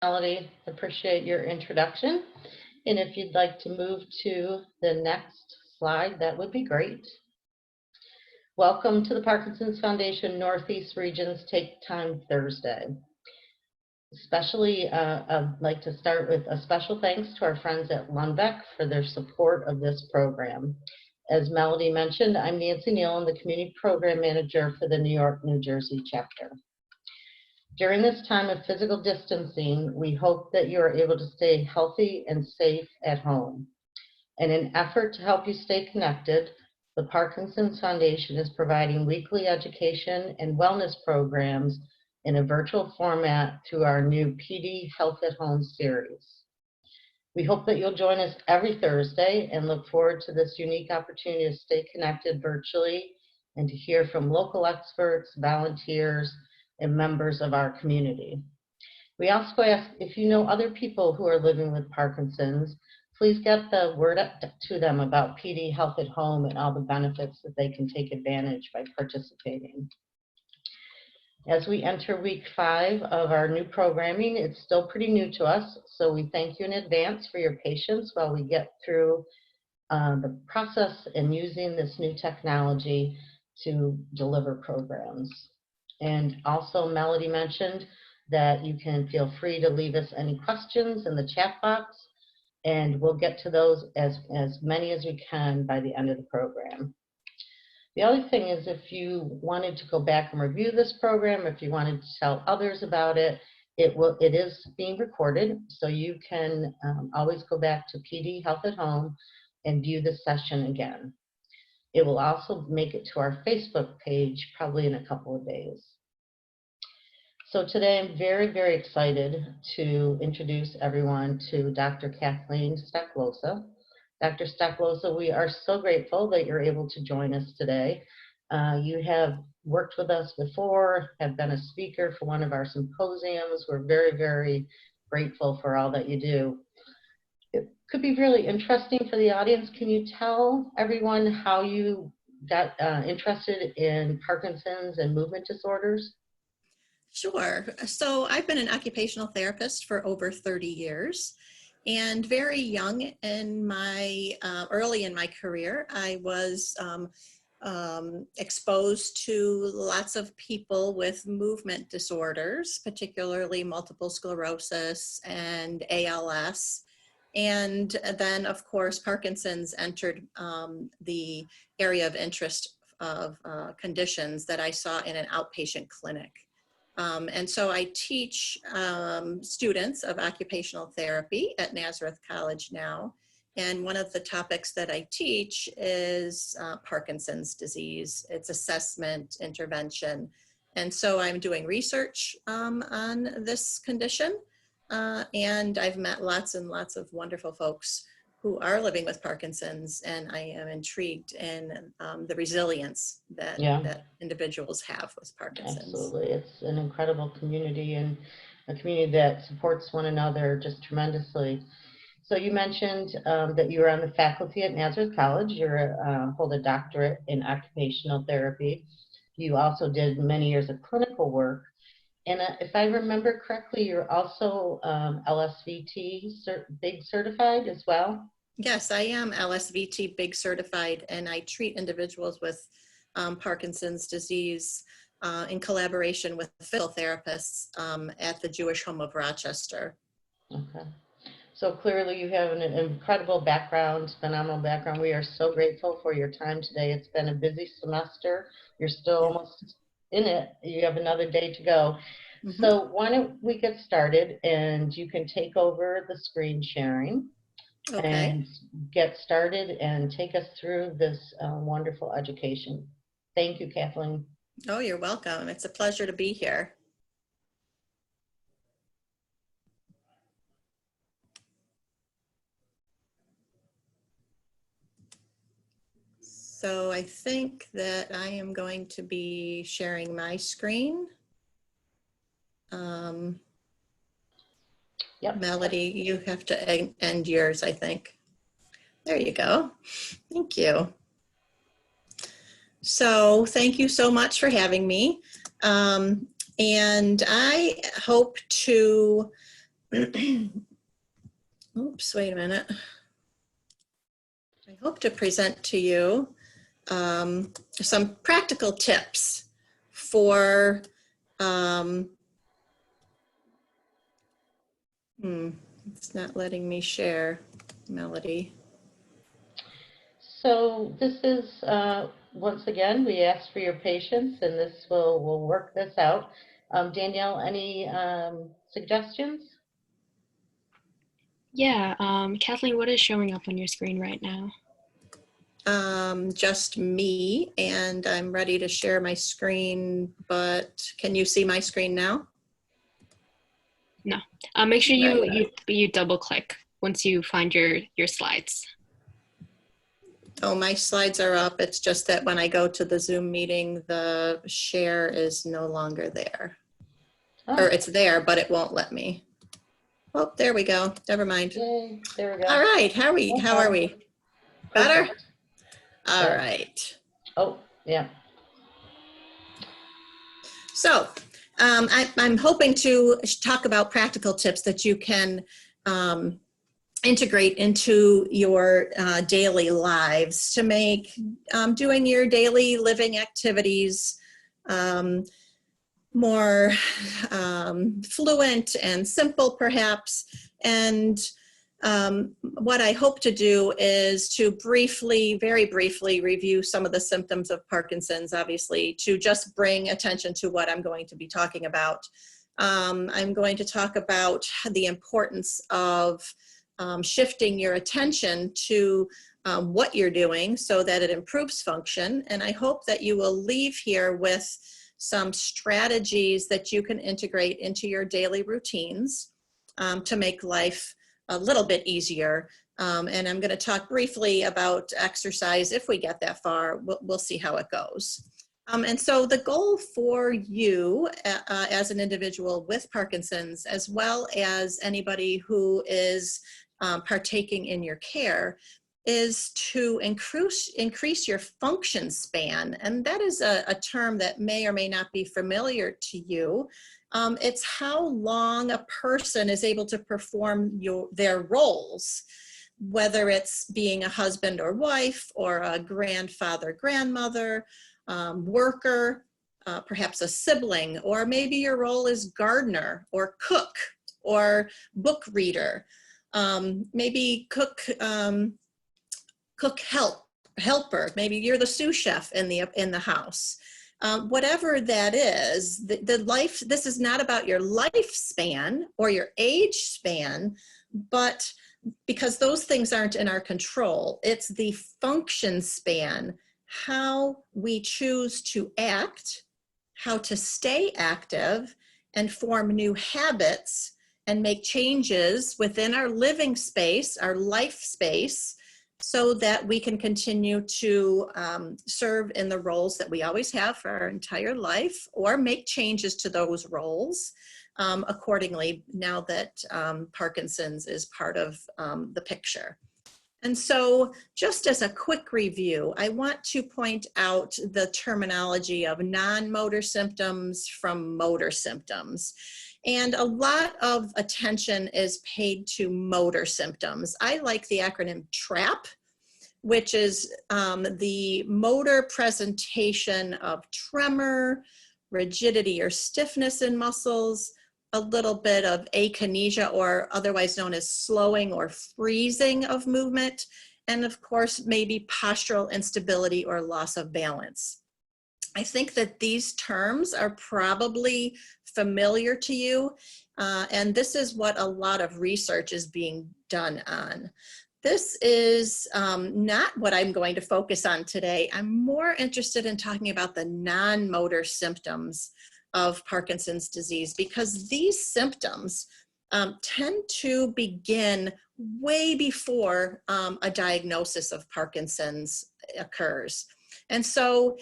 Melody, appreciate your introduction. And if you'd like to move to the next slide, that would be great. Welcome to the Parkinson's Foundation Northeast Region's Take Time Thursday. Especially, I'd like to start with a special thanks to our friends at Lundbeck for their support of this program. As Melody mentioned, I'm Nancy Nealon, the Community Program Manager for the New York, New Jersey chapter. During this time of physical distancing, we hope that you are able to stay healthy and safe at home. In an effort to help you stay connected, the Parkinson's Foundation is providing weekly education and wellness programs in a virtual format through our new PD Health at Home series. We hope that you'll join us every Thursday and look forward to this unique opportunity to stay connected virtually and to hear from local experts, volunteers, and members of our community. We also ask if you know other people who are living with Parkinson's, please get the word up to them about PD Health at Home and all the benefits that they can take advantage by participating. As we enter week 5 of our new programming, it's still pretty new to us, so we thank you in advance for your patience while we get through the process and using this new technology to deliver programs. And also, Melody mentioned that you can feel free to leave us any questions in the chat box, and we'll get to those as many as we can by the end of the program. The other thing is, if you wanted to go back and review this program, if you wanted to tell others about it, it is being recorded, so you can always go back to PD Health at Home and view the session again. It will also make it to our Facebook page probably in a couple of days. So today I'm very, very excited to introduce everyone to Dr. Kathleen Stoklosa. Dr. Stoklosa, we are so grateful that you're able to join us today. You have worked with us before, have been a speaker for one of our symposiums. We're very, very grateful for all that you do. It could be really interesting for the audience. Can you tell everyone how you got interested in Parkinson's and movement disorders? Sure. So I've been an occupational therapist for over 30 years. And very young in my, early in my career, I was exposed to lots of people with movement disorders, particularly multiple sclerosis and ALS. And then, of course, Parkinson's entered the area of interest of conditions that I saw in an outpatient clinic. And so I teach students of occupational therapy at Nazareth College now. And one of the topics that I teach is Parkinson's disease, its assessment, intervention. And so I'm doing research on this condition. And I've met lots and lots of wonderful folks who are living with Parkinson's, and I am intrigued in the resilience that, that individuals have with Parkinson's. Absolutely, it's an incredible community and a community that supports one another just tremendously. So you mentioned that you were on the faculty at Nazareth College. You hold a doctorate in occupational therapy. You also did many years of clinical work. And if I remember correctly, you're also LSVT Big certified as well? Yes, I am LSVT Big certified, and I treat individuals with Parkinson's disease in collaboration with physical therapists at the Jewish Home of Rochester. Okay. So clearly you have an incredible background, phenomenal background. We are so grateful for your time today. It's been a busy semester. You're still almost in it. You have another day to go. Mm-hmm. So why don't we get started, and you can take over the screen sharing and get started and take us through this wonderful education. Thank you, Kathleen. Oh, you're welcome. It's a pleasure to be here. So I think that I am going to be sharing my screen. Yep. Melody, you have to end yours, I think. There you go. Thank you. So thank you so much for having me. And I hope to Oops, wait a minute. I hope to present to you some practical tips for it's not letting me share, Melody. So this is, once again, we ask for your patience, and we'll work this out. Danielle, any suggestions? Yeah, Kathleen, what is showing up on your screen right now? Just me, and I'm ready to share my screen, but can you see my screen now? No. Make sure you double click once you find your slides. Oh, my slides are up. It's just that when I go to the Zoom meeting, the share is no longer there. Oh. Or it's there, but it won't let me. Oh, there we go. Never mind. Yay, there we go. All right. How are we? Better? Perfect. All Yeah. right. Oh, yeah. So I'm hoping to talk about practical tips that you can integrate into your daily lives to make doing your daily living activities more fluent and simple, perhaps. And what I hope to do is to very briefly review some of the symptoms of Parkinson's, obviously, to just bring attention to what I'm going to be talking about. I'm going to talk about the importance of shifting your attention to what you're doing so that it improves function. And I hope that you will leave here with some strategies that you can integrate into your daily routines to make life a little bit easier. And I'm going to talk briefly about exercise. If we get that far, we'll see how it goes. And so the goal for you as an individual with Parkinson's, as well as anybody who is partaking in your care, is to increase your function span. And that is a term that may or may not be familiar to you. It's how long a person is able to perform their roles, whether it's being a husband or wife, or a grandfather, grandmother, worker, perhaps a sibling, or maybe your role is gardener or cook or book reader, maybe cook helper, maybe you're the sous chef in the house. Whatever that is, this is not about your lifespan or your age span, but because those things aren't in our control, it's the function span, how we choose to act, how to stay active and form new habits and make changes within our living space, our life space, so that we can continue to serve in the roles that we always have for our entire life, or make changes to those roles accordingly now that Parkinson's is part of the picture. And so just as a quick review, I want to point out the terminology of non-motor symptoms from motor symptoms. And a lot of attention is paid to motor symptoms. I like the acronym TRAP, which is the motor presentation of tremor, rigidity or stiffness in muscles, a little bit of akinesia, or otherwise known as slowing or freezing of movement, and of course, maybe postural instability or loss of balance. I think that these terms are probably familiar to you, and this is what a lot of research is being done on. This is not what I'm going to focus on today. I'm more interested in talking about the non-motor symptoms of Parkinson's disease, because these symptoms tend to begin way before a diagnosis of Parkinson's occurs. And so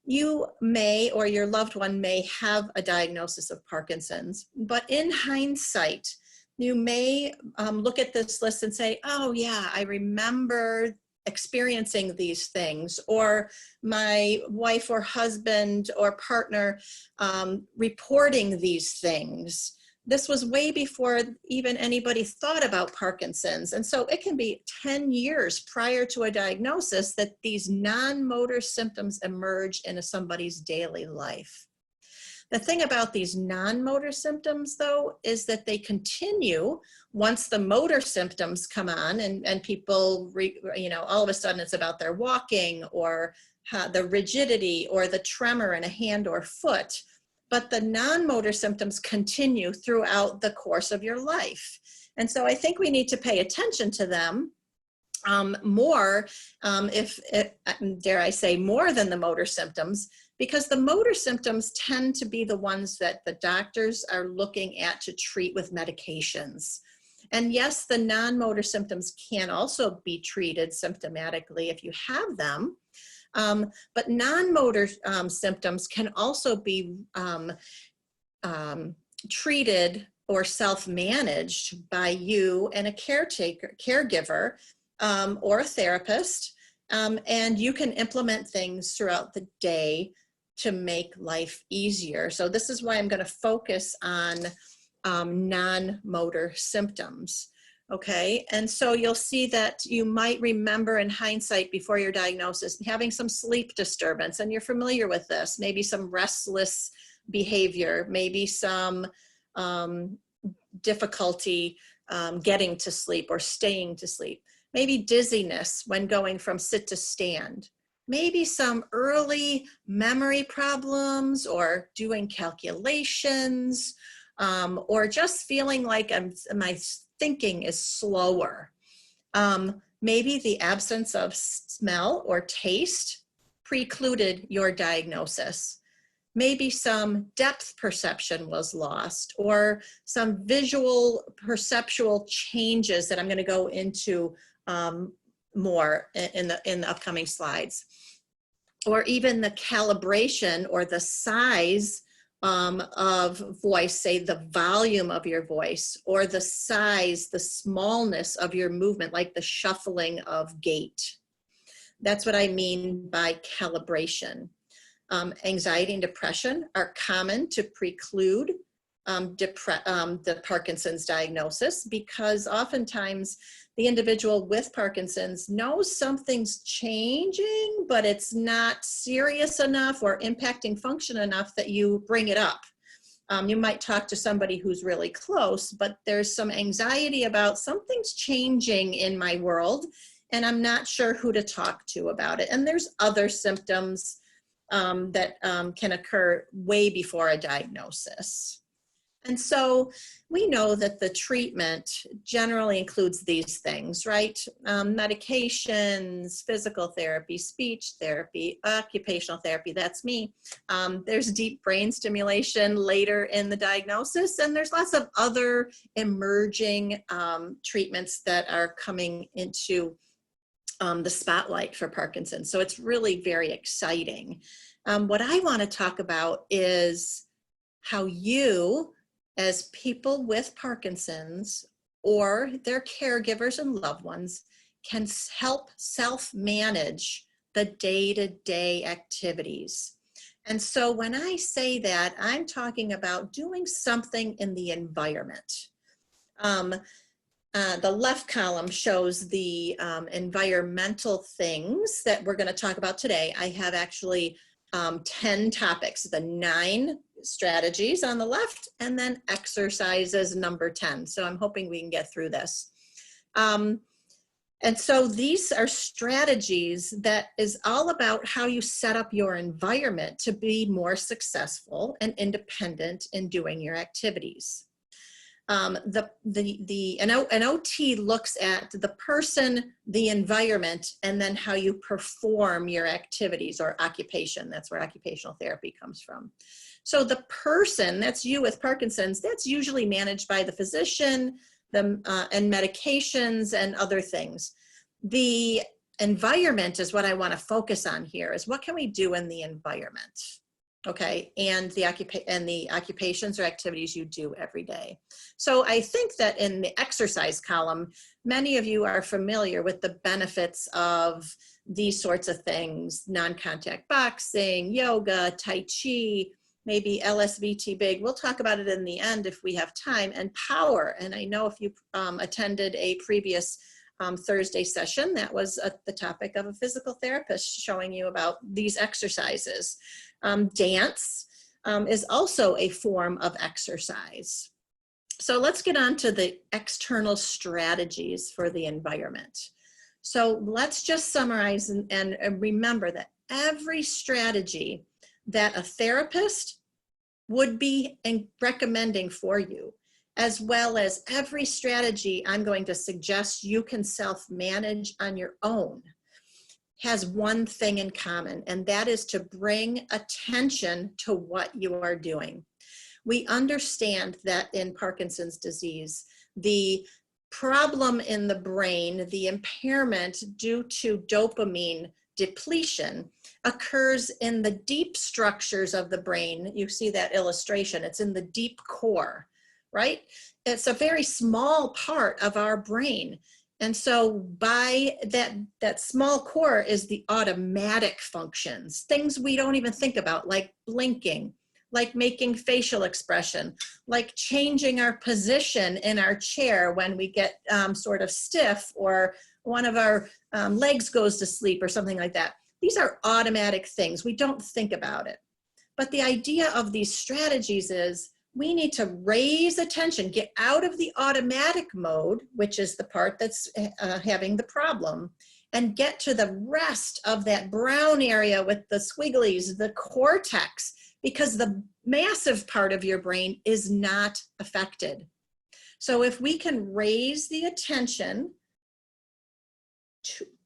you may, or your loved one may have a diagnosis of Parkinson's, but in hindsight, you may look at this list and say, oh yeah, I remember experiencing these things, or my wife or husband or partner reporting these things this was way before even anybody thought about Parkinson's. And so it can be 10 years prior to a diagnosis that these non-motor symptoms emerge into somebody's daily life. The thing about these non-motor symptoms, though, is that they continue once the motor symptoms come on, and people, all of a sudden it's about their walking or the rigidity or the tremor in a hand or foot. But the non-motor symptoms continue throughout the course of your life. And so I think we need to pay attention to them more, dare I say, more than the motor symptoms, because the motor symptoms tend to be the ones that the doctors are looking at to treat with medications. And yes, the non-motor symptoms can also be treated symptomatically if you have them. But non-motor symptoms can also be treated or self-managed by you and a caregiver or a therapist. And you can implement things throughout the day to make life easier. So this is why I'm going to focus on non-motor symptoms. Okay, and so you'll see that you might remember in hindsight before your diagnosis having some sleep disturbance, and you're familiar with this, maybe some restless behavior, maybe some difficulty getting to sleep or staying to sleep, maybe dizziness when going from sit to stand, maybe some early memory problems or doing calculations, or just feeling like my thinking is slower. Maybe the absence of smell or taste precluded your diagnosis. Maybe some depth perception was lost, or some visual perceptual changes that I'm going to go into more in the upcoming slides. Or even the calibration or the size of voice, say the volume of your voice, or the size, the smallness of your movement, like the shuffling of gait. That's what I mean by calibration. Anxiety and depression are common to preclude the Parkinson's diagnosis, because oftentimes the individual with Parkinson's knows something's changing, but it's not serious enough or impacting function enough that you bring it up. You might talk to somebody who's really close, but there's some anxiety about something's changing in my world, and I'm not sure who to talk to about it. And there's other symptoms that can occur way before a diagnosis. And so we know that the treatment generally includes these things, right? Medications, physical therapy, speech therapy, occupational therapy, that's me. There's deep brain stimulation later in the diagnosis, and there's lots of other emerging treatments that are coming into the spotlight for Parkinson's. So it's really very exciting. What I want to talk about is how you, as people with Parkinson's or their caregivers and loved ones, can help self-manage the day-to-day activities. And so when I say that, I'm talking about doing something in the environment. The left column shows the environmental things that we're going to talk about today. I have actually 10 topics, the 9 strategies on the left, and then exercises number 10. So I'm hoping we can get through this. And so these are strategies that is all about how you set up your environment to be more successful and independent in doing your activities. An OT looks at the person, the environment, and then how you perform your activities or occupation. That's where occupational therapy comes from. So the person, that's you with Parkinson's, that's usually managed by the physician and medications and other things. The environment is what I want to focus on here, is what can we do in the environment? Okay, and the occupations or activities you do every day. So I think that in the exercise column, many of you are familiar with the benefits of these sorts of things: non-contact boxing, yoga, tai chi, maybe LSVT big. We'll talk about it in the end if we have time. And power. And I know if you attended a previous Thursday session, that was the topic of a physical therapist showing you about these exercises. Dance is also a form of exercise. So let's get on to the external strategies for the environment. So let's just summarize and remember that every strategy that a therapist would be recommending for you, as well as every strategy I'm going to suggest you can self-manage on your own, has one thing in common, and that is to bring attention to what you are doing. We understand that in Parkinson's disease, the problem in the brain, the impairment due to dopamine depletion, occurs in the deep structures of the brain. You see that illustration, it's in the deep core, right? It's a very small part of our brain. And so by that small core is the automatic functions, things we don't even think about, like blinking, like making facial expression, like changing our position in our chair when we get sort of stiff or one of our legs goes to sleep or something like that. These are automatic things. We don't think about it. But the idea of these strategies is we need to raise attention, get out of the automatic mode, which is the part that's having the problem, and get to the rest of that brown area with the squigglies, the cortex, because the massive part of your brain is not affected. So if we can raise the attention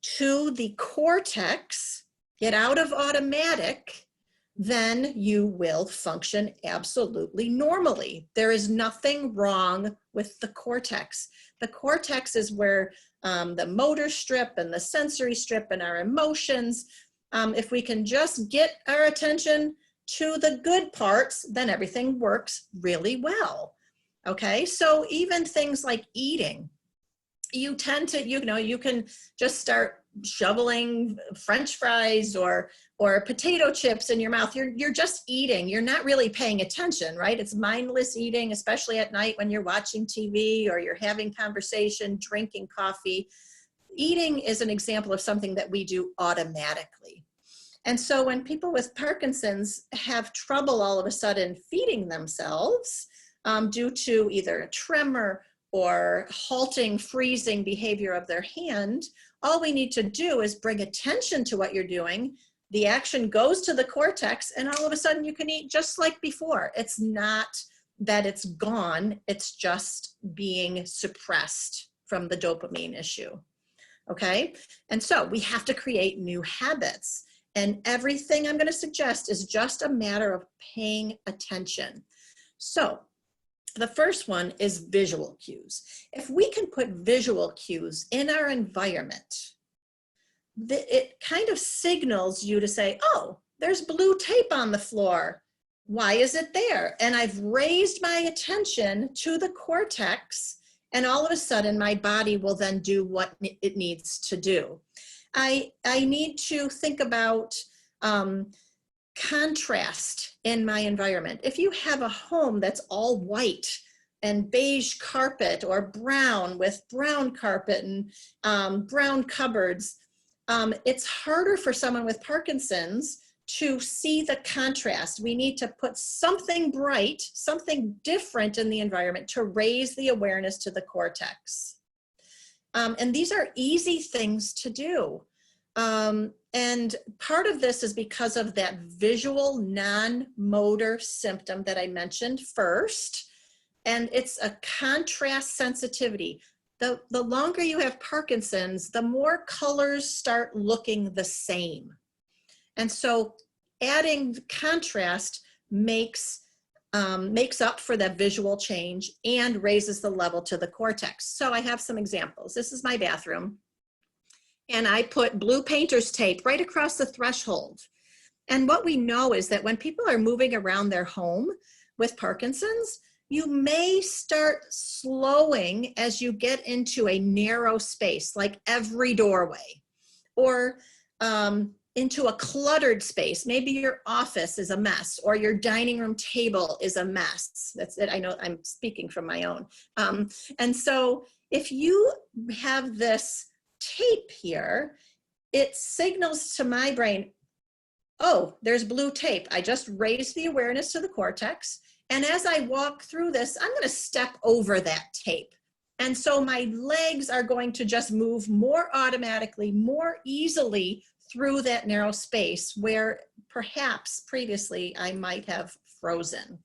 to the cortex, get out of automatic, then you will function absolutely normally. There is nothing wrong with the cortex. The cortex is where the motor strip and the sensory strip and our emotions, if we can just get our attention to the good parts, then everything works really well. Okay, so even things like eating, you tend to, you can just start shoveling French fries or potato chips in your mouth. You're just eating. You're not really paying attention, right? It's mindless eating, especially at night when you're watching TV or you're having conversation, drinking coffee. Eating is an example of something that we do automatically. And so when people with Parkinson's have trouble all of a sudden feeding themselves due to either a tremor or halting, freezing behavior of their hand, all we need to do is bring attention to what you're doing. The action goes to the cortex, and all of a sudden you can eat just like before. It's not that it's gone, it's just being suppressed from the dopamine issue, okay? And so we have to create new habits. And everything I'm gonna suggest is just a matter of paying attention. So the first one is visual cues. If we can put visual cues in our environment, it kind of signals you to say, oh, there's blue tape on the floor. Why is it there? And I've raised my attention to the cortex, and all of a sudden my body will then do what it needs to do. I need to think about contrast in my environment. If you have a home that's all white and beige carpet or brown with brown carpet and brown cupboards, it's harder for someone with Parkinson's to see the contrast. We need to put something bright, something different in the environment to raise the awareness to the cortex. And these are easy things to do. And part of this is because of that visual non-motor symptom that I mentioned first. And it's a contrast sensitivity. The longer you have Parkinson's, the more colors start looking the same. And so adding contrast makes up for that visual change and raises the level to the cortex. So I have some examples. This is my bathroom. And I put blue painter's tape right across the threshold. And what we know is that when people are moving around their home with Parkinson's, you may start slowing as you get into a narrow space, like every doorway. Or into a cluttered space. Maybe your office is a mess, or your dining room table is a mess. That's it. I know I'm speaking from my own. And so if you have this tape here, it signals to my brain, oh, there's blue tape. I just raised the awareness to the cortex. And as I walk through this, I'm going to step over that tape. And so my legs are going to just move more automatically, more easily through that narrow space where perhaps previously I might have frozen.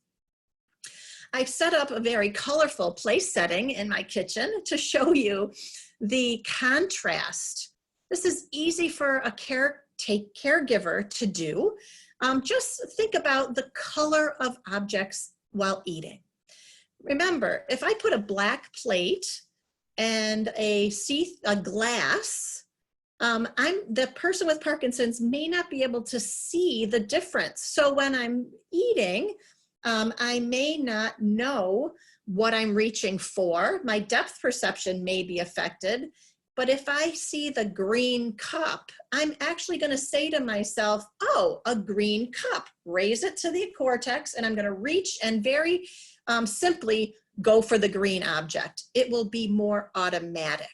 I've set up a very colorful place setting in my kitchen to show you the contrast. This is easy for a caregiver to do. Just think about the color of objects while eating. Remember, if I put a black plate and a glass, the person with Parkinson's may not be able to see the difference. So when I'm eating, I may not know what I'm reaching for. My depth perception may be affected. But if I see the green cup, I'm actually going to say to myself, oh, a green cup. Raise it to the cortex, and I'm going to reach and very simply go for the green object. It will be more automatic.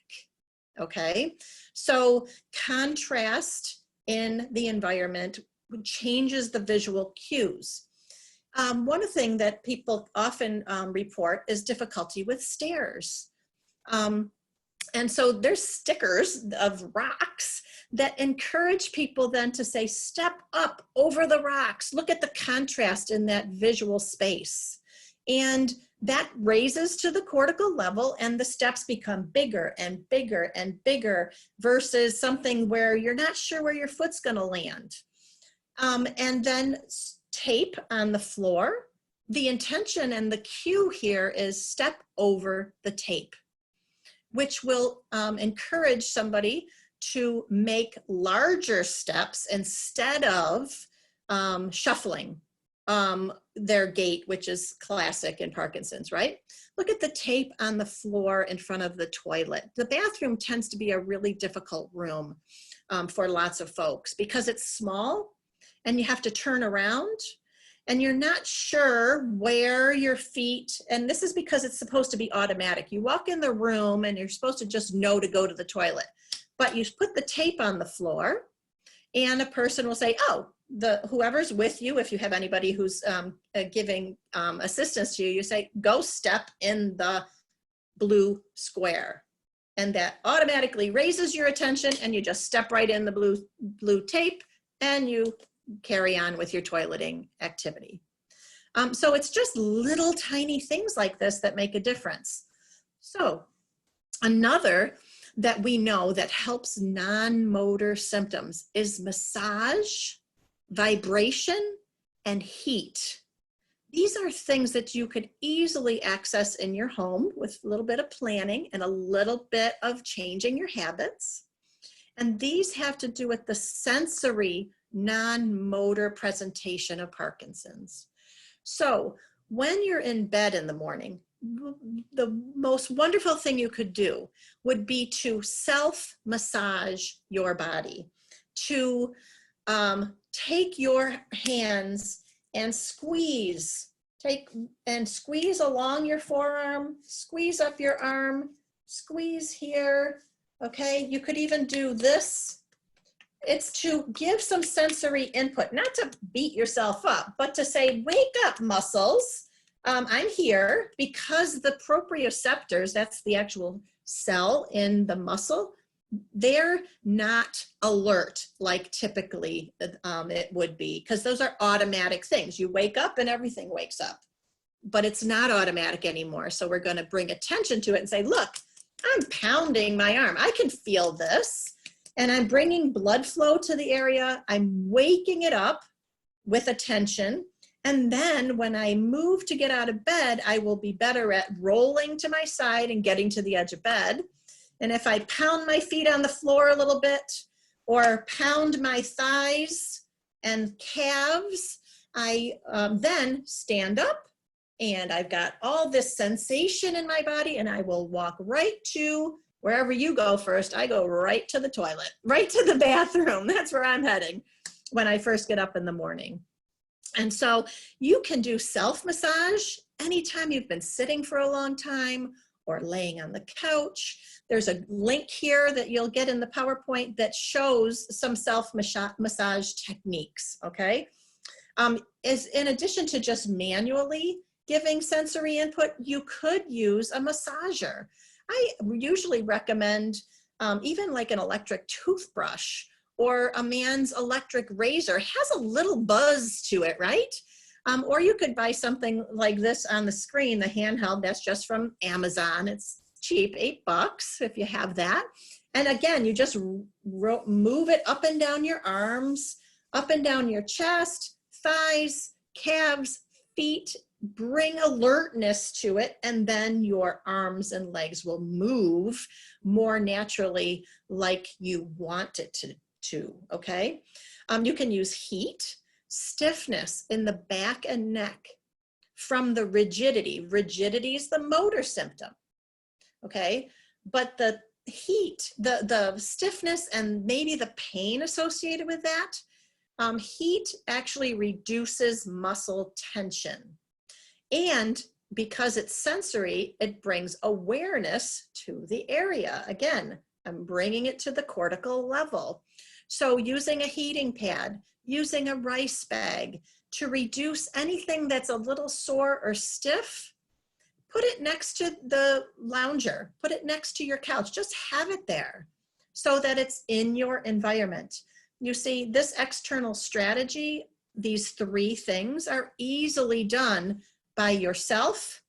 Okay? So contrast in the environment changes the visual cues. One thing that people often report is difficulty with stairs. And so there's stickers of rocks that encourage people then to say, step up over the rocks. Look at the contrast in that visual space. And that raises to the cortical level, and the steps become bigger and bigger and bigger versus something where you're not sure where your foot's going to land. And then tape on the floor. The intention and the cue here is step over the tape, which will encourage somebody to make larger steps instead of shuffling their gait, which is classic in Parkinson's, right? Look at the tape on the floor in front of the toilet. The bathroom tends to be a really difficult room for lots of folks because it's small and you have to turn around and you're not sure where your feet, and this is because it's supposed to be automatic. You walk in the room and you're supposed to just know to go to the toilet, but you put the tape on the floor and a person will say, oh, whoever's with you, if you have anybody who's giving assistance to you, you say, go step in the blue square. And that automatically raises your attention and you just step right in the blue tape and you carry on with your toileting activity. So it's just little tiny things like this that make a difference. So another that we know that helps non-motor symptoms is massage, vibration, and heat. These are things that you could easily access in your home with a little bit of planning and a little bit of changing your habits. And these have to do with the sensory non-motor presentation of Parkinson's. So when you're in bed in the morning, the most wonderful thing you could do would be to self-massage your body, to take your hands and squeeze along your forearm, squeeze up your arm, squeeze here, okay? You could even do this. It's to give some sensory input, not to beat yourself up, but to say, wake up muscles. I'm here because the proprioceptors, that's the actual cell in the muscle, they're not alert like typically it would be, because those are automatic things. You wake up and everything wakes up, but it's not automatic anymore. So we're going to bring attention to it and say, look, I'm pounding my arm. I can feel this. And I'm bringing blood flow to the area. I'm waking it up with attention. And then when I move to get out of bed, I will be better at rolling to my side and getting to the edge of bed. And if I pound my feet on the floor a little bit or pound my thighs and calves, I then stand up and I've got all this sensation in my body and I will walk right to Wherever you go first, I go right to the toilet, right to the bathroom. That's where I'm heading when I first get up in the morning. And so you can do self-massage anytime you've been sitting for a long time or laying on the couch. There's a link here that you'll get in the PowerPoint that shows some self-massage techniques, okay? Is in addition to just manually giving sensory input, you could use a massager. I usually recommend even like an electric toothbrush or a man's electric razor. It has a little buzz to it, right? Or you could buy something like this on the screen, the handheld, that's just from Amazon. It's cheap, $8 if you have that. And again, you just move it up and down your arms, up and down your chest, thighs, calves, feet, bring alertness to it, and then your arms and legs will move more naturally like you want it to, okay? You can use heat, stiffness in the back and neck from the rigidity. Rigidity is the motor symptom, okay? But the heat, the stiffness and maybe the pain associated with that, heat actually reduces muscle tension. And because it's sensory, it brings awareness to the area. Again, I'm bringing it to the cortical level. So using a heating pad, using a rice bag to reduce anything that's a little sore or stiff, put it next to the lounger, put it next to your couch, just have it there so that it's in your environment. You see, this external strategy, these three things are easily done by yourself,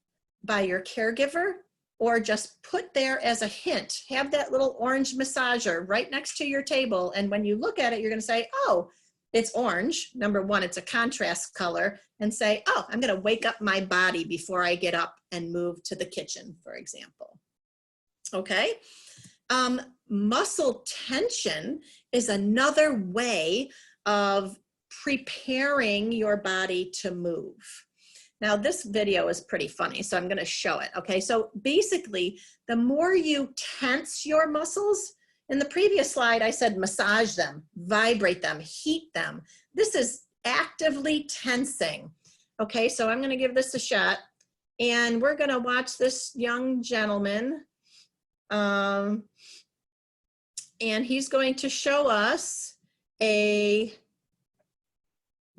by your caregiver, or just put there as a hint. Have that little orange massager right next to your table. And when you look at it, you're gonna say, oh, it's orange. Number one, it's a contrast color. And say, oh, I'm gonna wake up my body before I get up and move to the kitchen, for example. Okay. Muscle tension is another way of preparing your body to move. Now this video is pretty funny, so I'm gonna show it, okay? So basically, the more you tense your muscles, in the previous slide I said massage them, vibrate them, heat them. This is actively tensing, okay? So I'm gonna give this a shot, and we're gonna watch this young gentleman, and he's going to show us a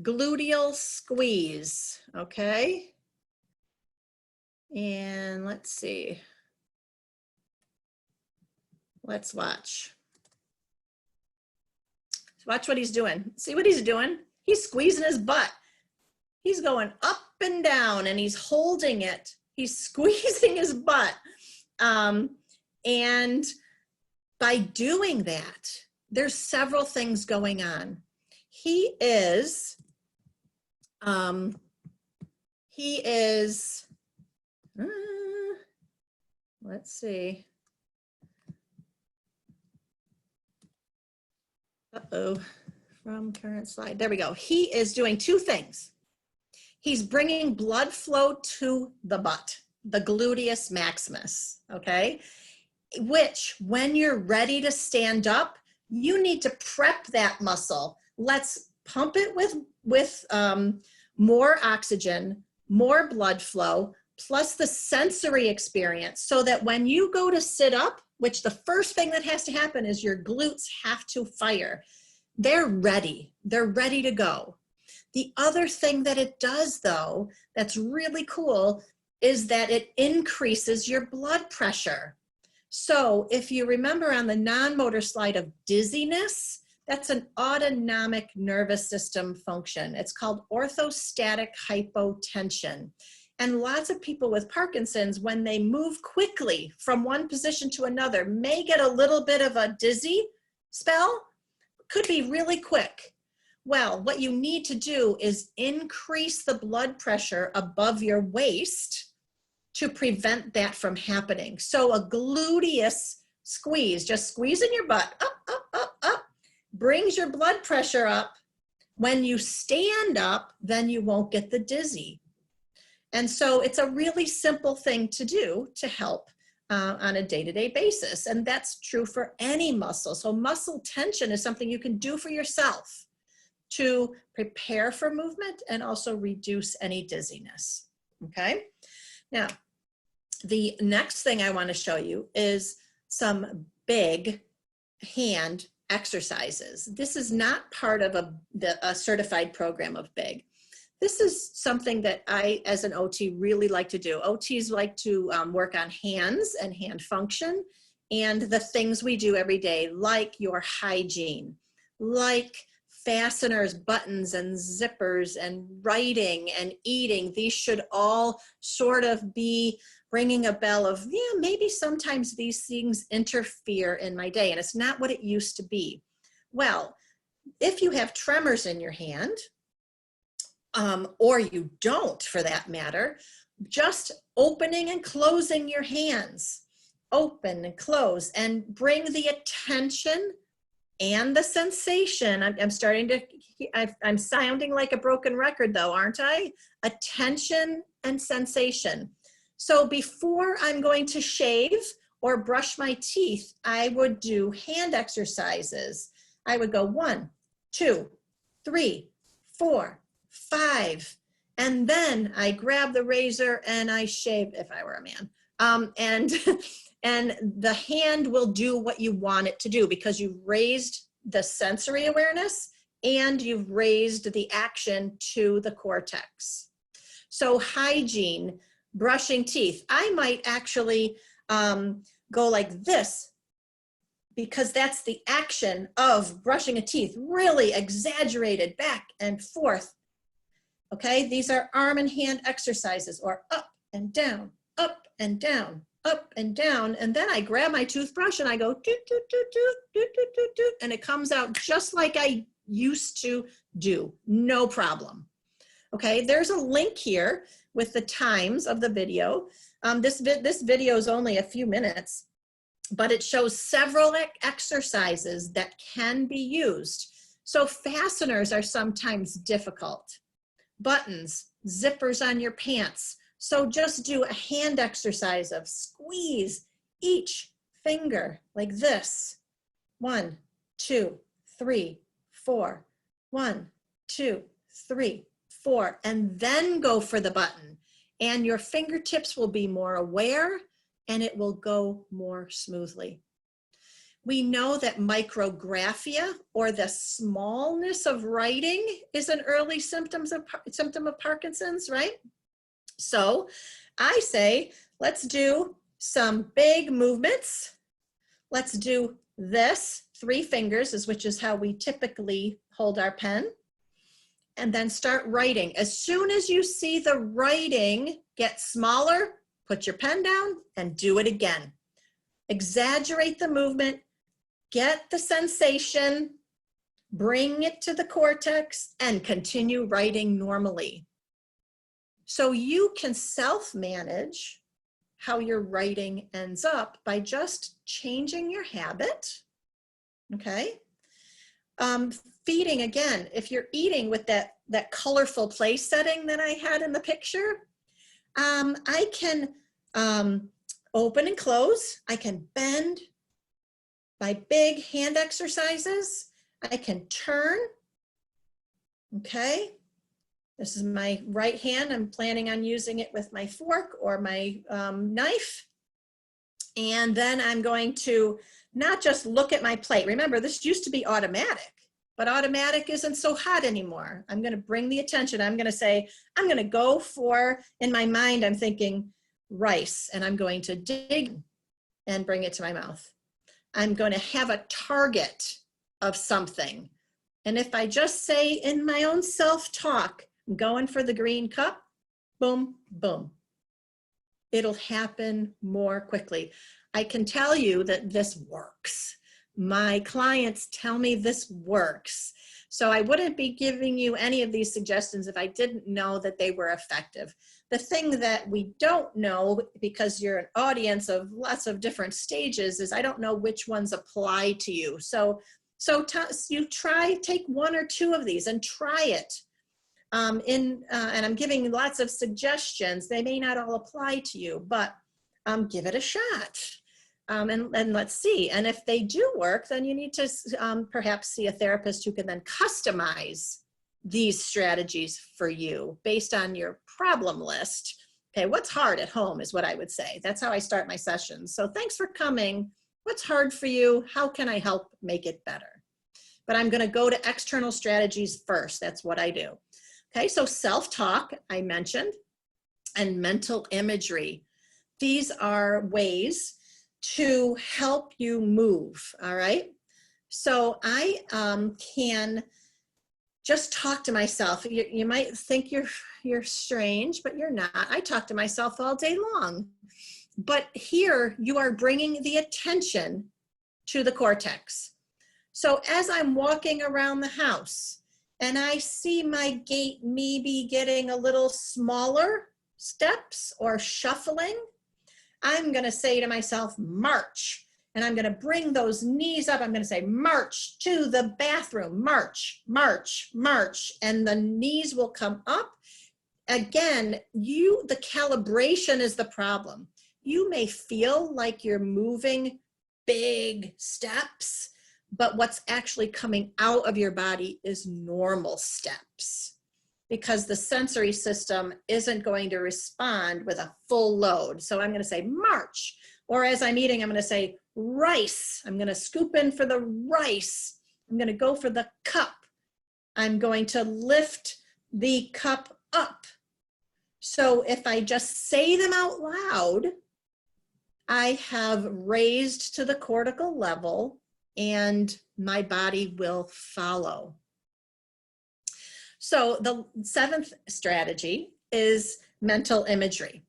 gluteal squeeze, okay? And let's see. Let's watch. Watch what he's doing. See what he's doing? He's squeezing his butt. He's going up and down and he's holding it. He's squeezing his butt. And by doing that, there's several things going on. He is, let's see. Uh-oh, from current slide. There we go. He is doing two things. He's bringing blood flow to the butt, the gluteus maximus, okay? Which, when you're ready to stand up, you need to prep that muscle. Let's pump it with more oxygen, more blood flow, plus the sensory experience, so that when you go to sit up, which the first thing that has to happen is your glutes have to fire. They're ready to go. The other thing that it does though, that's really cool, is that it increases your blood pressure. So if you remember on the non-motor slide of dizziness, that's an autonomic nervous system function. It's called orthostatic hypotension. And lots of people with Parkinson's, when they move quickly from one position to another, may get a little bit of a dizzy spell. Could be really quick. Well, what you need to do is increase the blood pressure above your waist to prevent that from happening. So a gluteus squeeze, just squeezing your butt up, up, up, up, brings your blood pressure up. When you stand up, then you won't get the dizzy. And so it's a really simple thing to do to help on a day-to-day basis. And that's true for any muscle. So muscle tension is something you can do for yourself to prepare for movement and also reduce any dizziness. Okay. Now, the next thing I want to show you is some big hand exercises. This is not part of a certified program of big. This is something that I, as an OT, really like to do. OTs like to work on hands and hand function and the things we do every day, like your hygiene, like fasteners, buttons, and zippers, and writing and eating. These should all sort of be ringing a bell of, yeah, maybe sometimes these things interfere in my day, and it's not what it used to be. Well, if you have tremors in your hand, or you don't for that matter, just opening and closing your hands, open and close, and bring the attention and the sensation. I'm starting to, I'm sounding like a broken record though, aren't I? Attention and sensation. So before I'm going to shave or brush my teeth, I would do hand exercises. I would go 1, 2, 3, 4, 5, and then I grab the razor and I shave if I were a man. And the hand will do what you want it to do because you've raised the sensory awareness and you've raised the action to the cortex. So hygiene, brushing teeth, I might actually go like this because that's the action of brushing a teeth, really exaggerated back and forth. Okay, these are arm and hand exercises, or up and down, up and down, up and down. And then I grab my toothbrush and I go doot, doot, doot, doot, doot, doot, doot, doot, and it comes out just like I used to do, no problem. Okay, there's a link here with the times of the video. This video is only a few minutes, but it shows several exercises that can be used. So fasteners are sometimes difficult. Buttons, zippers on your pants. So just do a hand exercise of squeeze each finger like this. 1, 2, 3, 4. 1, 2, 3, 4. And then go for the button. And your fingertips will be more aware and it will go more smoothly. We know that micrographia, or the smallness of writing, is an early symptom of Parkinson's, right? So I say, let's do some big movements. Let's do this, 3 fingers, which is how we typically hold our pen. And then start writing. As soon as you see the writing get smaller, put your pen down and do it again. Exaggerate the movement. Get the sensation, bring it to the cortex, and continue writing normally. So you can self-manage how your writing ends up by just changing your habit, okay? Feeding, again, if you're eating with that colorful place setting that I had in the picture, I can open and close, I can bend, by big hand exercises, I can turn, okay? This is my right hand. I'm planning on using it with my fork or my knife. And then I'm going to not just look at my plate. Remember, this used to be automatic, but automatic isn't so hot anymore. I'm gonna bring the attention. I'm gonna say, I'm gonna go for, in my mind, I'm thinking rice, and I'm going to dig and bring it to my mouth. I'm going to have a target of something. And if I just say in my own self-talk, I'm going for the green cup, boom, boom, it'll happen more quickly. I can tell you that this works. My clients tell me this works. So I wouldn't be giving you any of these suggestions if I didn't know that they were effective. The thing that we don't know, because you're an audience of lots of different stages, is I don't know which ones apply to you. So you take 1 or 2 of these and try it. And I'm giving lots of suggestions. They may not all apply to you, but give it a shot. And let's see. And if they do work, then you need to perhaps see a therapist who can then customize these strategies for you based on your problem list. Okay, what's hard at home is what I would say. That's how I start my sessions. So thanks for coming. What's hard for you? How can I help make it better? But I'm going to go to external strategies first. That's what I do. Okay, so self-talk, I mentioned, and mental imagery. These are ways to help you move, all right? So I can just talk to myself. You might think you're strange, but you're not. I talk to myself all day long. But here you are bringing the attention to the cortex. So as I'm walking around the house and I see my gait maybe getting a little smaller steps or shuffling, I'm going to say to myself, march. And I'm going to bring those knees up. I'm going to say, march to the bathroom, march, march, march. And the knees will come up. Again, the calibration is the problem. You may feel like you're moving big steps, but what's actually coming out of your body is normal steps, because the sensory system isn't going to respond with a full load. So I'm going to say march, or as I'm eating, I'm going to say rice. I'm going to scoop in for the rice. I'm going to go for the cup. I'm going to lift the cup up. So if I just say them out loud, I have raised to the cortical level and my body will follow. So the seventh strategy is mental imagery.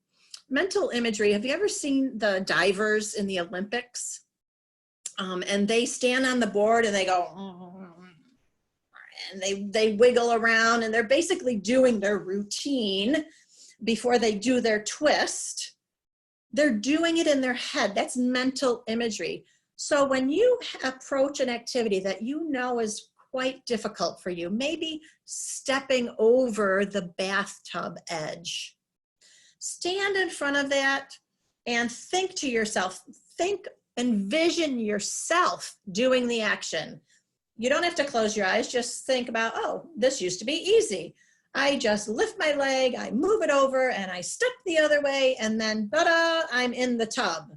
Mental imagery, have you ever seen the divers in the Olympics? And they stand on the board and they go, and they wiggle around, and they're basically doing their routine before they do their twist. They're doing it in their head. That's mental imagery. So when you approach an activity that you know is quite difficult for you, maybe stepping over the bathtub edge, stand in front of that and think to yourself, envision yourself doing the action. You don't have to close your eyes, just think about, oh, this used to be easy. I just lift my leg, I move it over, and I step the other way, and then, ta-da, I'm in the tub.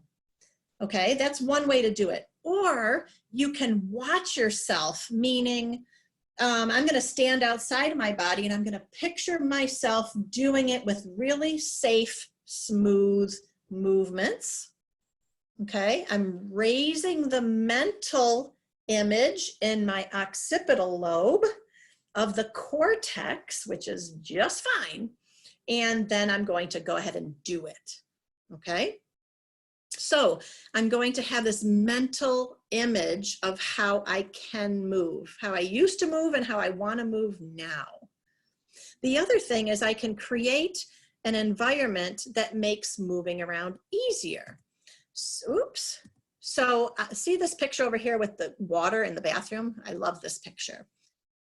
Okay, that's one way to do it. Or you can watch yourself, meaning I'm going to stand outside of my body and I'm going to picture myself doing it with really safe, smooth movements. Okay, I'm raising the mental image in my occipital lobe of the cortex, which is just fine. And then I'm going to go ahead and do it. Okay. So I'm going to have this mental image of how I can move, how I used to move and how I want to move now. The other thing is I can create an environment that makes moving around easier. Oops. So see this picture over here with the water in the bathroom? I love this picture.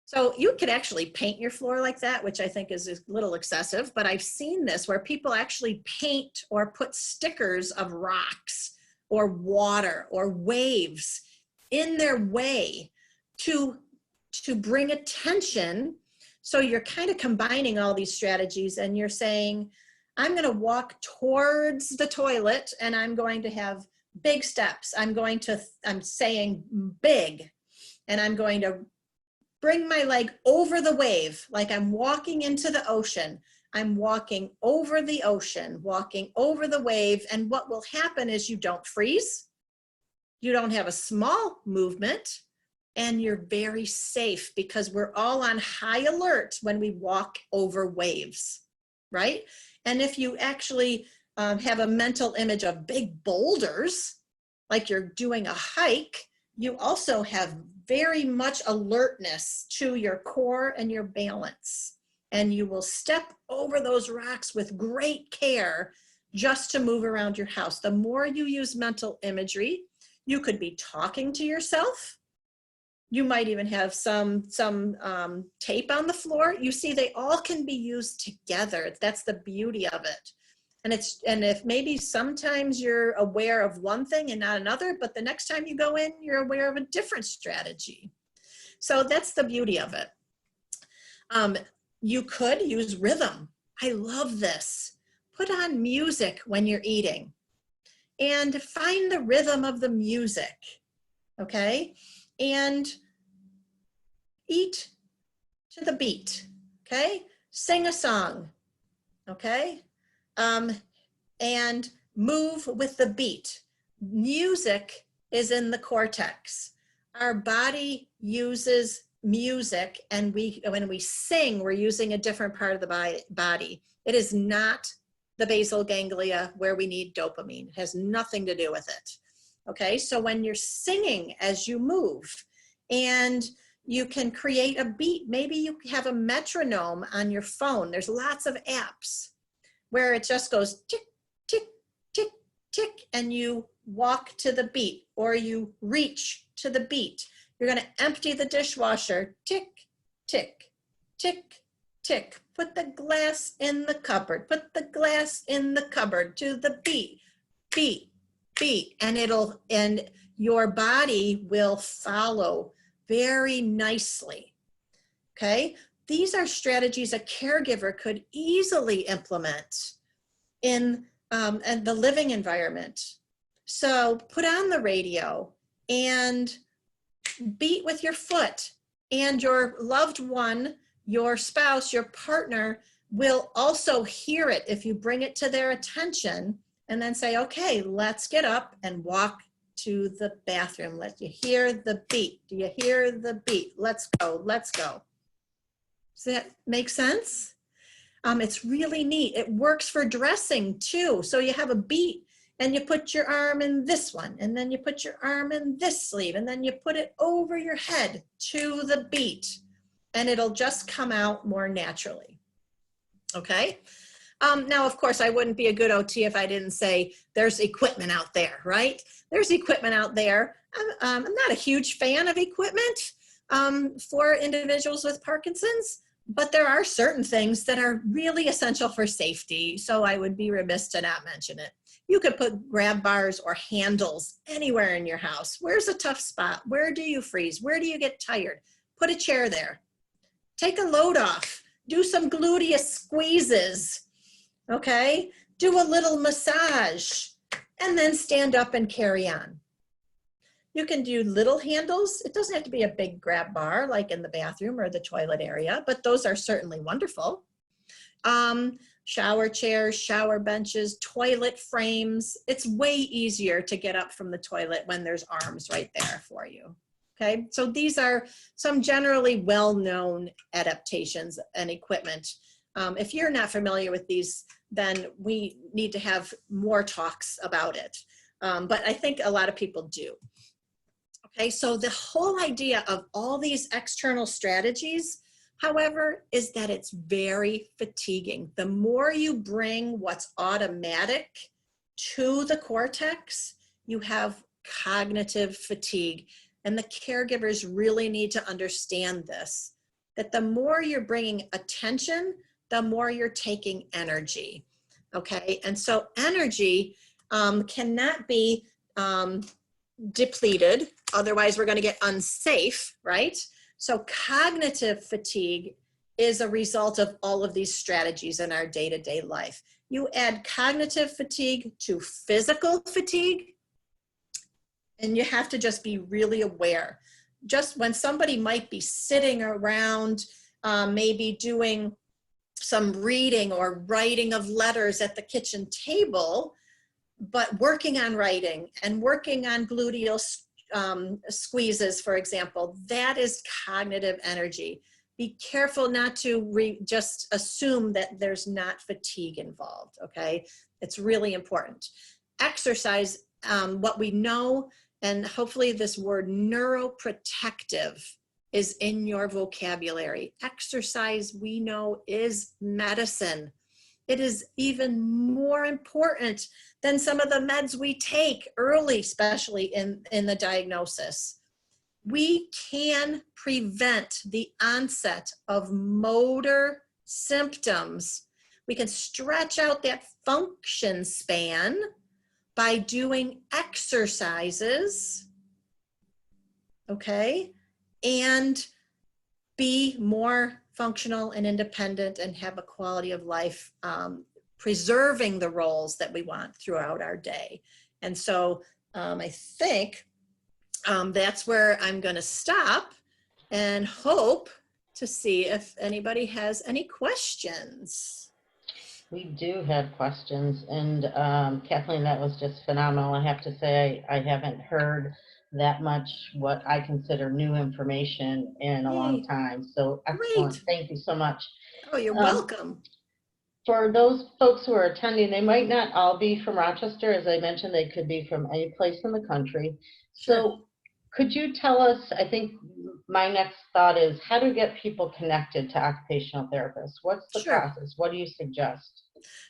So you could actually paint your floor like that, which I think is a little excessive, but I've seen this where people actually paint or put stickers of rocks or water or waves in their way to bring attention. So you're kind of combining all these strategies and you're saying, I'm going to walk towards the toilet and I'm going to have big steps. I'm saying big, and I'm going to bring my leg over the wave, like I'm walking into the ocean. I'm walking over the ocean, walking over the wave. And what will happen is you don't freeze. You don't have a small movement, and you're very safe because we're all on high alert when we walk over waves, right? And if you actually have a mental image of big boulders, like you're doing a hike, you also have very much alertness to your core and your balance. And you will step over those rocks with great care just to move around your house. The more you use mental imagery, you could be talking to yourself. You might even have some tape on the floor. You see, they all can be used together. That's the beauty of it. And if maybe sometimes you're aware of one thing and not another, but the next time you go in, you're aware of a different strategy. So that's the beauty of it. You could use rhythm. I love this. Put on music when you're eating and find the rhythm of the music, okay? And eat to the beat, okay? Sing a song, okay? And move with the beat. Music is in the cortex. Our body uses music, and when we sing, we're using a different part of the body. It is not the basal ganglia where we need dopamine. It has nothing to do with it. Okay, so when you're singing as you move, and you can create a beat, maybe you have a metronome on your phone. There's lots of apps where it just goes tick, tick, tick, tick, and you walk to the beat, or you reach to the beat. You're going to empty the dishwasher, tick, tick, tick, tick. Put the glass in the cupboard. Put the glass in the cupboard to the beat, beat, beat. And your body will follow very nicely. Okay? These are strategies a caregiver could easily implement in the living environment. So put on the radio and beat with your foot, and your loved one, your spouse, your partner will also hear it if you bring it to their attention, and then say, okay, let's get up and walk to the bathroom. Let you hear the beat. Do you hear the beat? Let's go, let's go. Does that make sense? It's really neat. It works for dressing too. So you have a beat, and you put your arm in this one, and then you put your arm in this sleeve, and then you put it over your head to the beat, and it'll just come out more naturally. Okay? Now, of course, I wouldn't be a good OT if I didn't say there's equipment out there, right? There's equipment out there. I'm not a huge fan of equipment for individuals with Parkinson's, but there are certain things that are really essential for safety, so I would be remiss to not mention it. You could put grab bars or handles anywhere in your house. Where's a tough spot? Where do you freeze? Where do you get tired? Put a chair there. Take a load off. Do some gluteus squeezes, okay? Do a little massage, and then stand up and carry on. You can do little handles. It doesn't have to be a big grab bar like in the bathroom or the toilet area, but those are certainly wonderful. Shower chairs, shower benches, toilet frames. It's way easier to get up from the toilet when there's arms right there for you. Okay, so these are some generally well-known adaptations and equipment. If you're not familiar with these, then we need to have more talks about it. But I think a lot of people do. Okay, so the whole idea of all these external strategies, however, is that it's very fatiguing. The more you bring what's automatic to the cortex, you have cognitive fatigue. And the caregivers really need to understand this, that the more you're bringing attention, the more you're taking energy, okay? And so energy cannot be depleted, otherwise we're gonna get unsafe, right? So cognitive fatigue is a result of all of these strategies in our day-to-day life. You add cognitive fatigue to physical fatigue, and you have to just be really aware. Just when somebody might be sitting around, maybe doing some reading or writing of letters at the kitchen table, but working on writing and working on gluteal squeezes, for example, that is cognitive energy. Be careful not to just assume that there's not fatigue involved, okay? It's really important. Exercise, what we know, and hopefully this word neuroprotective is in your vocabulary. Exercise, we know, is medicine. It is even more important than some of the meds we take early, especially in the diagnosis. We can prevent the onset of motor symptoms We can stretch out that function span by doing exercises, okay, and be more functional and independent and have a quality of life, preserving the roles that we want throughout our day. And so I think that's where I'm going to stop and hope to see if anybody has any questions. We do have questions, and Kathleen, that was just phenomenal. I have to say, I haven't heard that much what I consider new information in a long Yay. time. So excellent. Great. Thank you so much. Oh, you're welcome. For those folks who are attending, they might not all be from Rochester. As I mentioned, they could be from any place in the country. Sure. So could you tell us, I think my next thought is, how to get people connected to occupational therapists? What's the Sure. process? What do you suggest?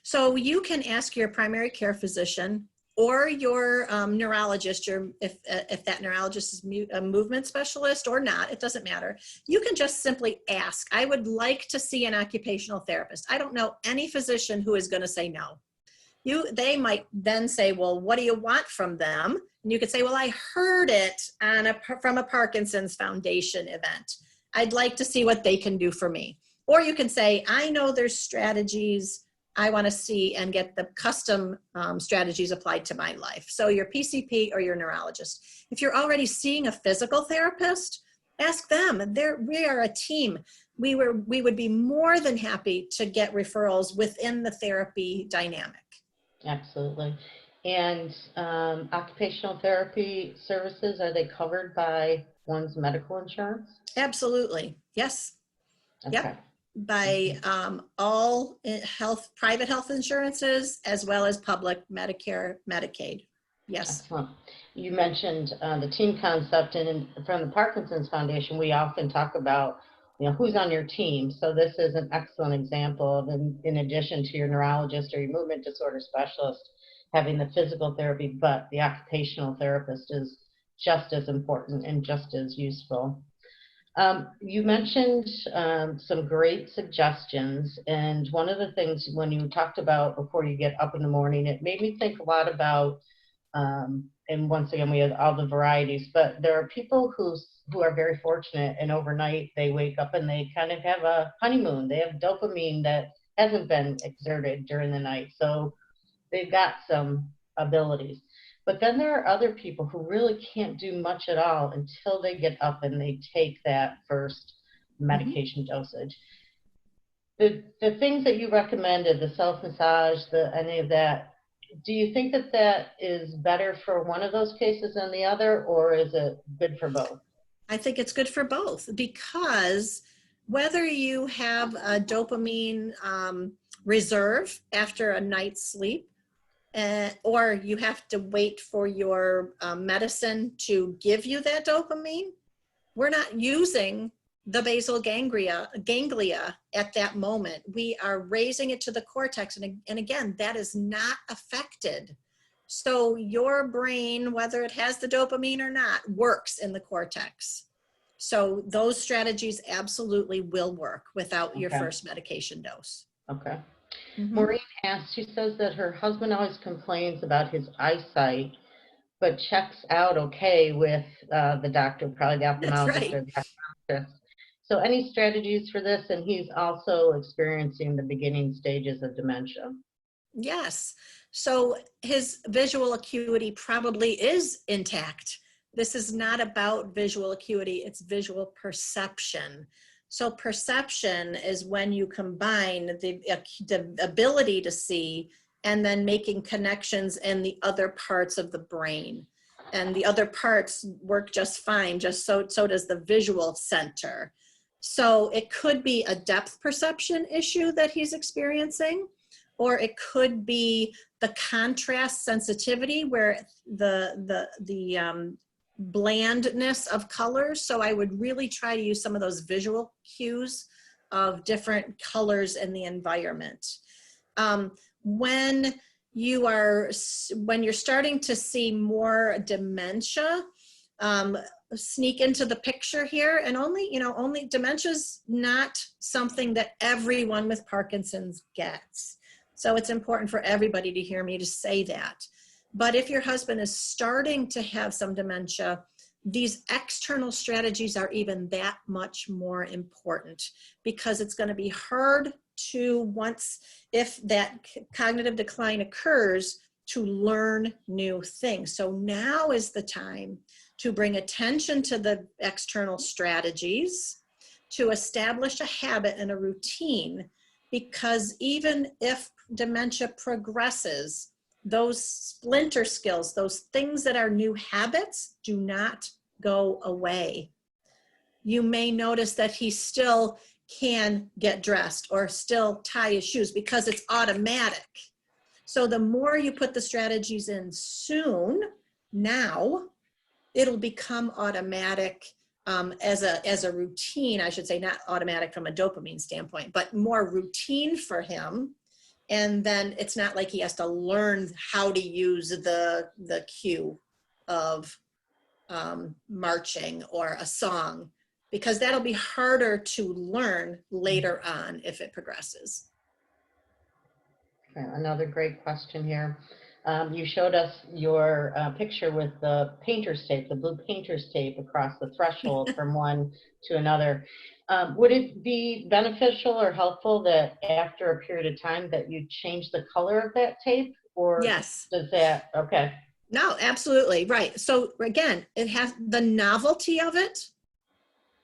So you can ask your primary care physician or your neurologist, if that neurologist is a movement specialist or not, it doesn't matter. You can just simply ask, I would like to see an occupational therapist. I don't know any physician who is going to say no. They might then say, well, what do you want from them? And you could say, well, I heard it from a Parkinson's Foundation event. I'd like to see what they can do for me. Or you can say, I know there's strategies I want to see and get the custom strategies applied to my life. So your PCP or your neurologist. If you're already seeing a physical therapist, ask them. We are a team. We would be more than happy to get referrals within the therapy dynamic. Absolutely. And occupational therapy services, are they covered by one's medical insurance? Absolutely. Yes. Okay. Yep. By all private health insurances, as well as public Medicare, Medicaid. Yes. Excellent. You mentioned the team concept, and from the Parkinson's Foundation, we often talk about, who's on your team. So this is an excellent example of, in addition to your neurologist or your movement disorder specialist, having the physical therapy, but the occupational therapist is just as important and just as useful. You mentioned some great suggestions, and one of the things when you talked about before you get up in the morning, it made me think a lot about, and once again, we have all the varieties, but there are people who are very fortunate, and overnight they wake up and they kind of have a honeymoon. They have dopamine that hasn't been exerted during the night, so they've got some abilities. But then there are other people who really can't do much at all until they get up and they take that first medication dosage. The things that you recommended, the self-massage, any of that, do you think that is better for one of those cases than the other, or is it good for both? I think it's good for both, because whether you have a dopamine reserve after a night's sleep, or you have to wait for your medicine to give you that dopamine, we're not using the basal ganglia at that moment. We are raising it to the cortex, and again, that is not affected. So your brain, whether it has the dopamine or not, works in the cortex. So those strategies absolutely will work without your first medication dose. Okay. Maureen asks, she says that her husband always complains about his eyesight, but checks out okay with the doctor, probably the ophthalmologist or the optometrist. So any strategies for this? And he's also experiencing the beginning stages of dementia. Yes. So his visual acuity probably is intact. This is not about visual acuity, it's visual perception. So perception is when you combine the ability to see and then making connections in the other parts of the brain. And the other parts work just fine, just so does the visual center. So it could be a depth perception issue that he's experiencing, or it could be the contrast sensitivity where the blandness of colors. So I would really try to use some of those visual cues of different colors in the environment. When you're starting to see more dementia, sneak into the picture here, and only dementia's not something that everyone with Parkinson's gets. So it's important for everybody to hear me to say that. But if your husband is starting to have some dementia, these external strategies are even that much more important, because it's going to be hard to, if that cognitive decline occurs, to learn new things. So now is the time to bring attention to the external strategies, to establish a habit and a routine, because even if dementia progresses, those splinter skills, those things that are new habits, do not go away. You may notice that he still can get dressed or still tie his shoes because it's automatic. So the more you put the strategies in soon, now, it'll become automatic as a routine, I should say, not automatic from a dopamine standpoint, but more routine for him. And then it's not like he has to learn how to use the cue of marching or a song, because that'll be harder to learn later on if it progresses. Another great question here. You showed us your picture with the painter's tape, the blue painter's tape across the threshold from one to another. Would it be beneficial or helpful that after a period of time that you change the color of that tape? Or yes. Does that, okay. No, absolutely, right. So again, it has the novelty of it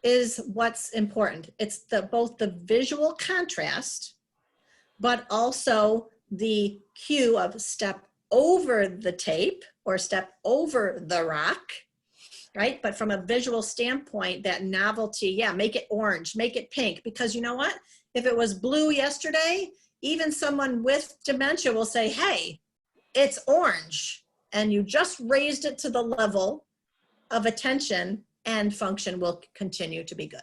is what's important. It's both the visual contrast, but also the cue of step over the tape or step over the rock, right? But from a visual standpoint, that novelty, yeah, make it orange, make it pink, because you know what? If it was blue yesterday, even someone with dementia will say, hey, it's orange. And you just raised it to the level of attention, and function will continue to be good.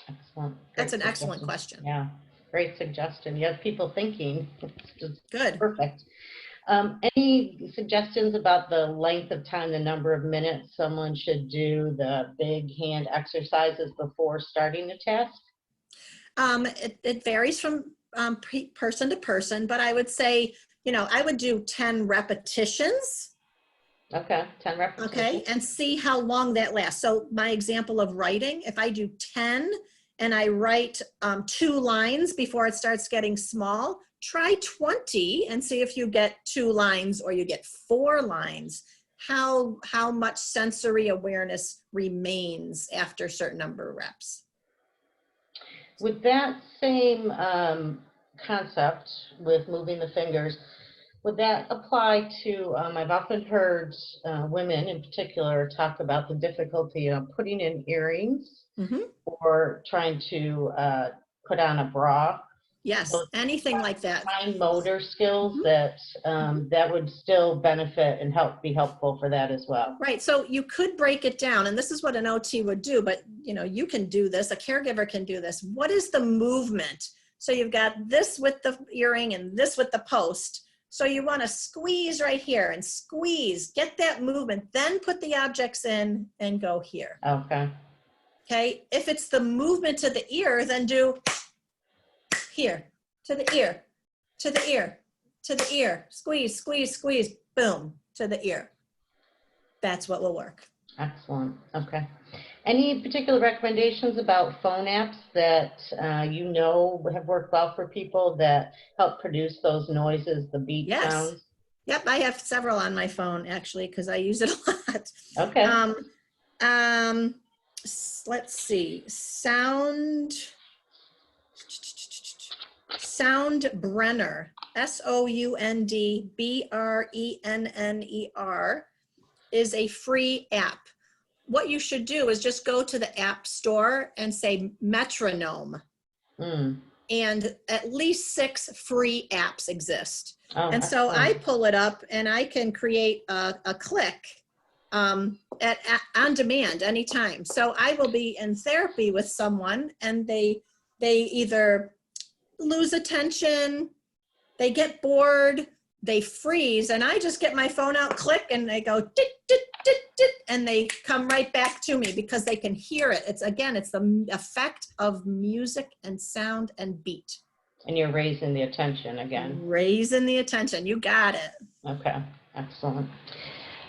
Excellent. That's an excellent question. Yeah, great suggestion. You have people thinking. It's just good. Perfect. Any suggestions about the length of time, the number of minutes someone should do the big hand exercises before starting the task? It varies from person to person, but I would say, I would do 10 repetitions. Okay, 10 repetitions. Okay, and see how long that lasts. So my example of writing, if I do 10 and I write 2 lines before it starts getting small, try 20 and see if you get 2 lines or you get 4 lines. How much sensory awareness remains after a certain number of reps. With that same concept with moving the fingers, would that apply to, I've often heard women in particular talk about the difficulty of putting in earrings or trying to put on a bra. Yes, so anything like that. Fine motor skills that that would still benefit and be helpful for that as well. Right, so you could break it down, and this is what an OT would do, but you can do this, a caregiver can do this. What is the movement? So you've got this with the earring and this with the post. So you want to squeeze right here and squeeze, get that movement, then put the objects in and go here. Okay. Okay, if it's the movement to the ear, then do here, to the ear, to the ear, to the ear, squeeze, squeeze, squeeze, boom, to the ear. That's what will work. Excellent, okay. Any particular recommendations about phone apps that have worked well for people that help produce those noises, the beat sounds? Yep, I have several on my phone actually because I use it a lot. Okay. Let's see, Soundbrenner, Soundbrenner, is a free app. What you should do is just go to the app store and say Metronome. And at least 6 free apps exist. And so I pull it up and I can create a click on demand anytime. So I will be in therapy with someone and they either lose attention, they get bored, they freeze, and I just get my phone out, click, and they go, dit, dit, dit, dit, and they come right back to me because they can hear it. It's the effect of music and sound and beat. And you're raising the attention again. Raising the attention. You got it. Okay, excellent.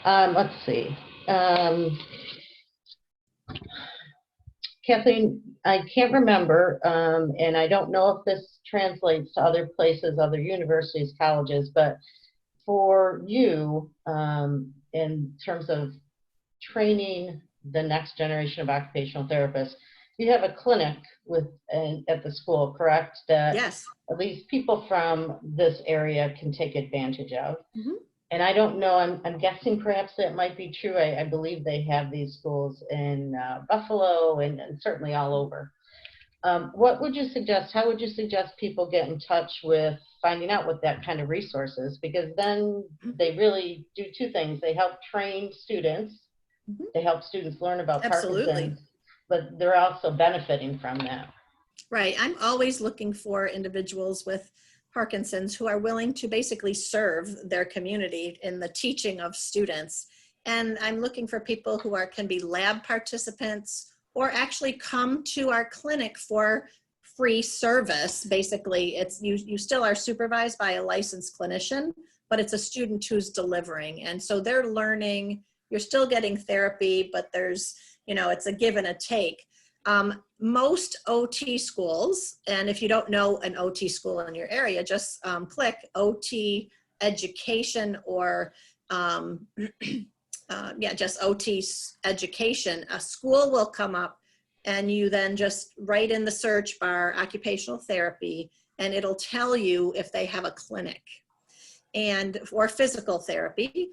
Let's see. Kathleen, I can't remember, and I don't know if this translates to other places, other universities, colleges, but for you, in terms of training the next generation of occupational therapists, you have a clinic at the school, correct? That Yes. at least people from this area can take advantage of. Mm-hmm. And I don't know, I'm guessing perhaps that might be true. I believe they have these schools in Buffalo and certainly all over. What would you suggest? How would you suggest people get in touch with finding out what that kind of resource is? Because then they really do two things. They help train students. Mm-hmm. They help students learn about Parkinson's, but they're also benefiting from that. Right. I'm always looking for individuals with Parkinson's who are willing to basically serve their community in the teaching of students. And I'm looking for people who can be lab participants or actually come to our clinic for free service. Basically, it's you still are supervised by a licensed clinician, but it's a student who's delivering. And so they're learning, you're still getting therapy, but there's, it's a give and a take. Most OT schools, and if you don't know an OT school in your area, just click OT education or just OT education. A school will come up and you then just write in the search bar occupational therapy and it'll tell you if they have a clinic or physical therapy.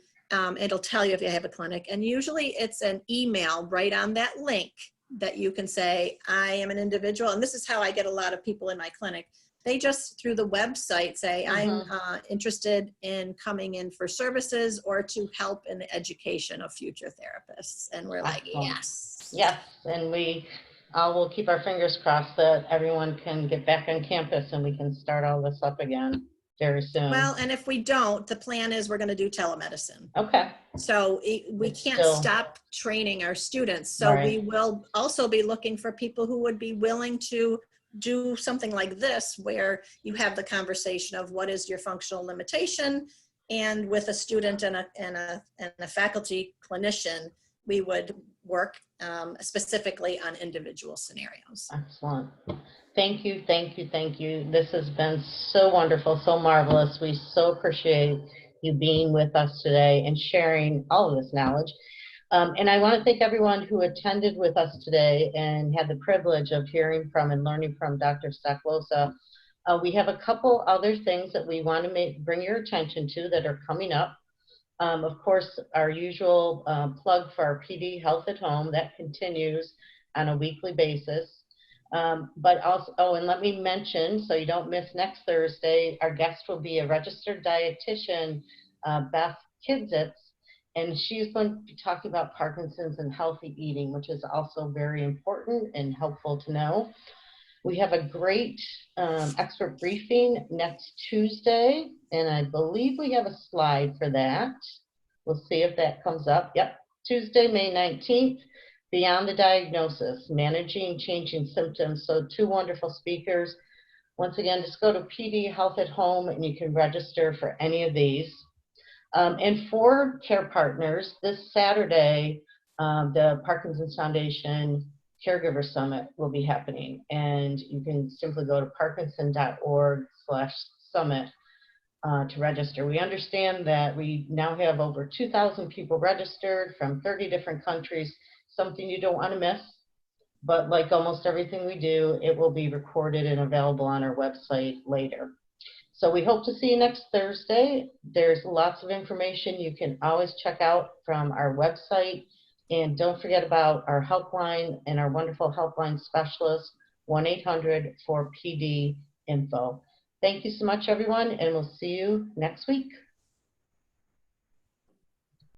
It'll tell you if you have a clinic, and usually it's an email right on that link that you can say, I am an individual, and this is how I get a lot of people in my clinic. They just, through the website, say, I'm interested in coming in for services or to help in the education of future therapists. And we're like, yes. Yes, and we will keep our fingers crossed that everyone can get back on campus and we can start all this up again very soon. Well, and if we don't, the plan is we're going to do telemedicine. Okay. So we can't stop training our students. So we will also be looking for people who would be willing to do something like this, where you have the conversation of what is your functional limitation, and with a student and a faculty clinician, we would work specifically on individual scenarios. Excellent. Thank you, thank you, thank you. This has been so wonderful, so marvelous. We so appreciate you being with us today and sharing all of this knowledge. And I want to thank everyone who attended with us today and had the privilege of hearing from and learning from Dr. Stoklosa. We have a couple other things that we want to bring your attention to that are coming up. Of course, our usual plug for our PD Health at Home, that continues on a weekly basis. But also, and let me mention, so you don't miss next Thursday, our guest will be a registered dietitian, Beth Kidzitz, and she's going to be talking about Parkinson's and healthy eating, which is also very important and helpful to know. We have a great expert briefing next Tuesday, and I believe we have a slide for that. We'll see if that comes up. Yep, Tuesday, May 19th, Beyond the Diagnosis, Managing Changing Symptoms. So 2 wonderful speakers. Once again, just go to PD Health at Home and you can register for any of these. And for care partners, this Saturday, the Parkinson's Foundation Caregiver Summit will be happening. And you can simply go to parkinson.org/summit to register. We understand that we now have over 2,000 people registered from 30 different countries, something you don't want to miss. But like almost everything we do, it will be recorded and available on our website later. So we hope to see you next Thursday. There's lots of information you can always check out from our website. And don't forget about our helpline and our wonderful helpline specialist, 1-800-4PD-INFO. Thank you so much, everyone, and we'll see you next week.